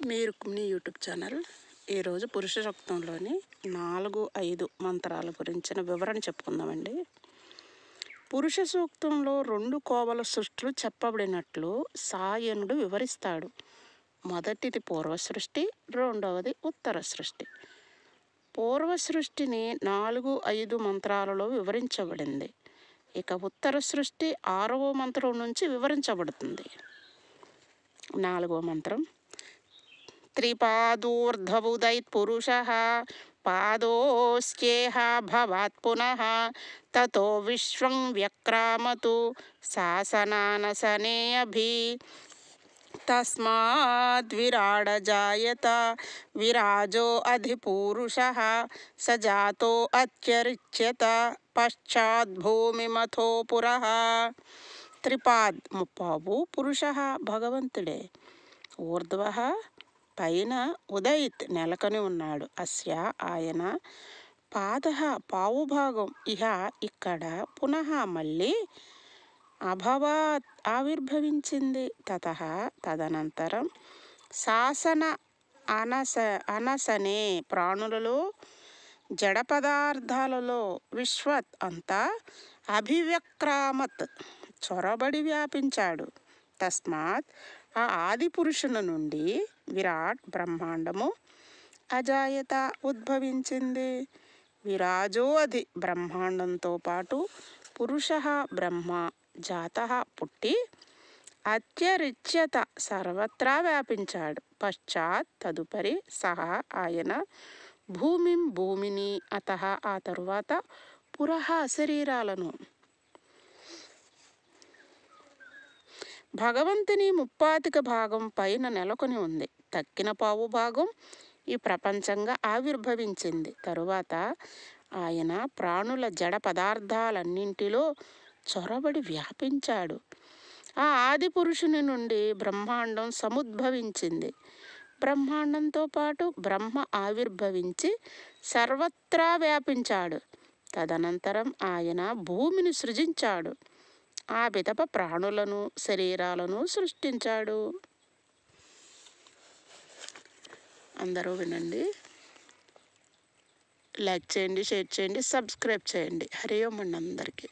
మీ Rukmini YouTube channel. ఈరోజు పురుష సూక్తంలోని 4-5 మంత్రాల గురించిన వివరణ చెప్పుకుందామండి. పురుష సూక్తంలో 2 కోవల సృష్టిలు చెప్పబడినట్లు సాయనుడు వివరిస్తాడు. మొదటిది పూర్వ సృష్టి, రెండవది ఉత్తర సృష్టి. పూర్వ సృష్టిని 4-5 మంత్రాలలో వివరించబడింది. ఇక ఉత్తర సృష్టి 6వ మంత్రం నుంచి వివరించబడుతుంది. 4వ మంత్రం: త్రిపాదూర్ధ్వముదైత్పురుషः పాదోశ్చేహ భవాత్ పునః తతో విశ్వం వ్యక్రామతు శాసనానసనే అభి తస్మాద్విరాడజాయత విరాజో అధిపూరుషः సజాతో అత్యరిచ్యత పశ్చాద్భూమిమథో పురః. త్రిపాద్ ముప్పావు పురుషः భగవంతుడే. ఊర్ధ్వః పైన, ఉదయిత్ నెలకొని ఉన్నాడు. అస్య ఆయన, పాదః పావుభాగం, ఇహ ఇక్కడ, పునః మళ్ళీ, అభవాత్ ఆవిర్భవించింది, తతః తదనంతరం, శాసన అనసనే ప్రాణులలో, జడ పదార్థాలలో, విశ్వత్ అంతా, అభివ్యక్రామత్ చొరబడి వ్యాపించాడు. తస్మాత్ ఆ ఆది పురుషుని నుండి విరాట్ బ్రహ్మాండము, అజాయత ఉద్భవించింది. విరాజో అధి బ్రహ్మాండంతో పాటు పురుష బ్రహ్మ జాత పుట్టి అత్యరిచ్యత సర్వత్రా వ్యాపించాడు. పశ్చాత్ తదుపరి సహ ఆయన భూమిని అతః ఆ తరువాత పురః శరీరాలను. భగవంతుని ముప్పాతిక భాగం పైన నెలకొని ఉంది. తక్కిన పావు భాగం ఈ ప్రపంచంగా ఆవిర్భవించింది. తరువాత ఆయన ప్రాణుల జడ పదార్థాలన్నింటిలో చొరబడి వ్యాపించాడు. ఆ ఆది పురుషుని నుండి బ్రహ్మాండం సముద్భవించింది. బ్రహ్మాండంతో పాటు బ్రహ్మ ఆవిర్భవించి సర్వత్రా వ్యాపించాడు. తదనంతరం ఆయన భూమిని సృజించాడు. ఆ పిదప ప్రాణులను, శరీరాలను సృష్టించాడు. అందరూ వినండి, లైక్ చేయండి, షేర్ చేయండి, సబ్స్క్రైబ్ చేయండి. హరి ఓం అండి అందరికీ.